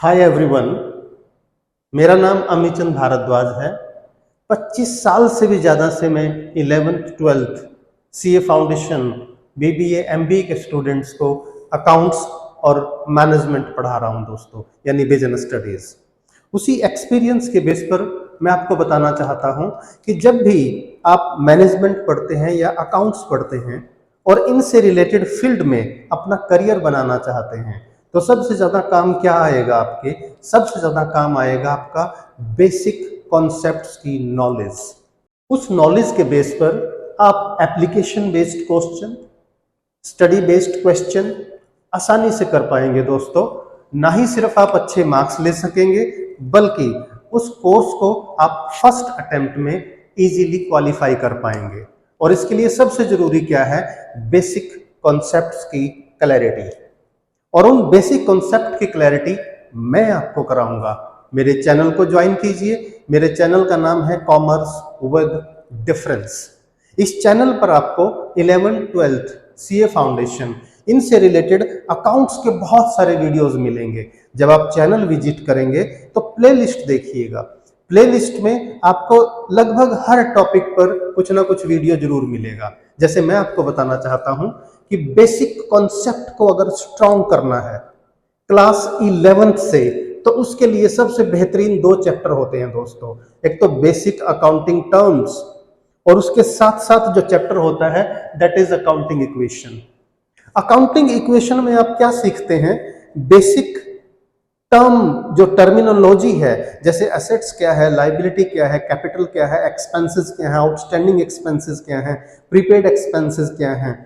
Hi everyone, मेरा नाम अमिचंद भारद्वाज है। 25 साल से भी ज़्यादा से मैं 11th 12th CA foundation, BBA, MBA के स्टूडेंट्स को अकाउंट्स और मैनेजमेंट पढ़ा रहा हूं दोस्तों, यानी बिजनेस स्टडीज़। उसी एक्सपीरियंस के बेस पर मैं आपको बताना चाहता हूं कि जब भी आप मैनेजमेंट पढ़ते हैं या अकाउंट्स पढ़ते हैं और इनसे रिलेटेड फील्ड में अपना करियर बनाना चाहते हैं, तो सबसे ज्यादा काम क्या आएगा आपके? सबसे ज्यादा काम आएगा आपका बेसिक कॉन्सेप्ट्स की नॉलेज। उस नॉलेज के बेस पर आप application based question, study based question आसानी से कर पाएंगे दोस्तों। ना ही सिर्फ आप अच्छे मार्क्स ले सकेंगे, बल्कि उस कोर्स को आप फर्स्ट अटेम्प्ट में इजीली क्वालिफाई कर पाएंगे। और इसके लिए सबसे जरूरी क्या है? बेसिक कॉन्सेप्ट्स की क्लैरिटी। और उन बेसिक कॉन्सेप्ट की क्लैरिटी मैं आपको कराऊंगा। मेरे चैनल को ज्वाइन कीजिए। मेरे चैनल का नाम है कॉमर्स विद डिफरेंस। इस चैनल पर आपको 11th 12th सीए फाउंडेशन, इनसे रिलेटेड अकाउंट्स के बहुत सारे वीडियोस मिलेंगे। जब आप चैनल विजिट करेंगे तो प्लेलिस्ट देखिएगा। प्लेलिस्ट में आपको लगभग हर टॉपिक पर कुछ ना कुछ वीडियो जरूर मिलेगा। जैसे मैं आपको बताना चाहता हूं कि बेसिक कॉन्सेप्ट को अगर स्ट्रॉन्ग करना है क्लास 11th से, तो उसके लिए सबसे बेहतरीन 2 चैप्टर होते हैं दोस्तों। एक तो बेसिक अकाउंटिंग टर्म्स, और उसके साथ साथ जो चैप्टर होता है that is accounting equation. Accounting equation में आप क्या सीखते हैं? बेसिक टर्म, जो टर्मिनोलॉजी है, जैसे एसेट्स क्या है, लाइबिलिटी क्या है, कैपिटल क्या है, एक्सपेंसेस क्या है, आउटस्टैंडिंग एक्सपेंसेस क्या है, प्रीपेड एक्सपेंसेस क्या है,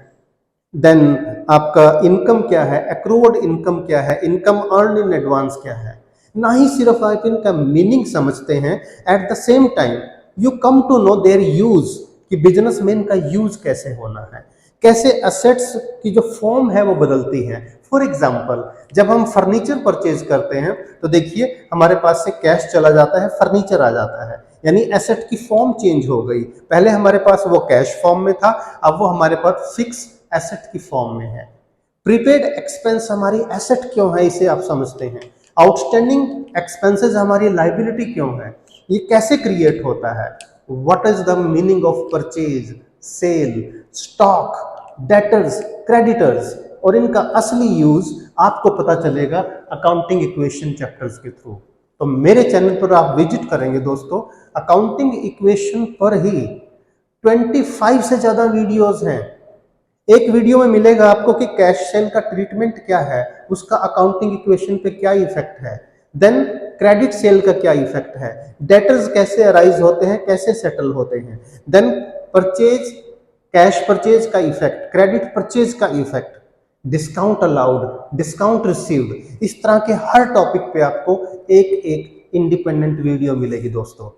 देन आपका इनकम क्या है, एक्रूड इनकम क्या है, इनकम अर्न इन एडवांस क्या है। ना ही सिर्फ आप इनका मीनिंग समझते हैं, at the same time you come to know their use, कि बिजनेसमैन का यूज कैसे होना है, कैसे एसेट्स की जो फॉर्म है वो बदलती है। फॉर एग्जाम्पल, जब हम फर्नीचर परचेज करते हैं तो देखिए हमारे पास से कैश चला जाता है, फर्नीचर आ जाता है, यानी एसेट की फॉर्म चेंज हो गई। पहले हमारे पास वो कैश फॉर्म में था, अब वो हमारे पास फिक्स एसेट की फॉर्म में है। प्रीपेड एक्सपेंस हमारी एसेट क्यों है, इसे आप समझते हैं। आउटस्टैंडिंग एक्सपेंसेस हमारी लाइबिलिटी क्यों है, ये कैसे क्रिएट होता है। What is the meaning of purchase, sale, stock, debtors, creditors, और इनका असली यूज आपको पता चलेगा अकाउंटिंग इक्वेशन चैप्टर्स के थ्रू। तो मेरे चैनल पर आप विजिट करेंगे दोस्तों, अकाउंटिंग इक्वेशन पर ही 25 से ज्यादा वीडियोस हैं। एक वीडियो में मिलेगा आपको कि कैश सेल का ट्रीटमेंट क्या है, उसका अकाउंटिंग इक्वेशन पे क्या इफेक्ट है, देन क्रेडिट सेल का क्या इफेक्ट है, डेटर्स कैसे अराइज होते हैं, कैसे सेटल होते हैं, देन परचेज, कैश परचेज का इफेक्ट, क्रेडिट परचेज का effect, discount allowed, discount received. इस तरह के हर टॉपिक पे आपको एक एक इंडिपेंडेंट वीडियो मिलेगी दोस्तों।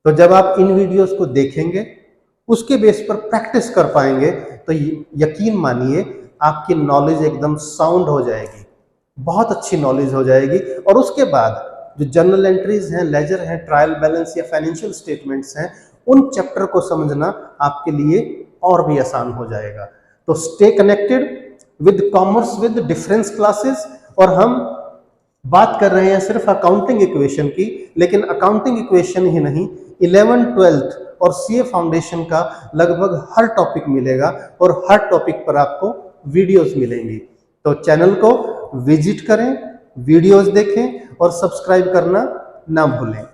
तो जब आप इन वीडियोस को देखेंगे, उसके बेस पर प्रैक्टिस कर पाएंगे, तो यकीन मानिए आपकी नॉलेज एकदम साउंड हो जाएगी, बहुत अच्छी नॉलेज हो जाएगी। और उसके बाद जो जर्नल एंट्रीज हैं, लेजर है, ट्रायल बैलेंस या फाइनेंशियल स्टेटमेंट्स हैं, उन चैप्टर को समझना आपके लिए और भी आसान हो जाएगा। तो stay connected with commerce with difference classes. और हम बात कर रहे हैं सिर्फ अकाउंटिंग इक्वेशन की, लेकिन अकाउंटिंग इक्वेशन ही नहीं, 11th 12th और सीए फाउंडेशन का लगभग हर टॉपिक मिलेगा, और हर टॉपिक पर आपको वीडियोस मिलेंगी। तो चैनल को विजिट करें, वीडियोस देखें और सब्सक्राइब करना ना भूलें।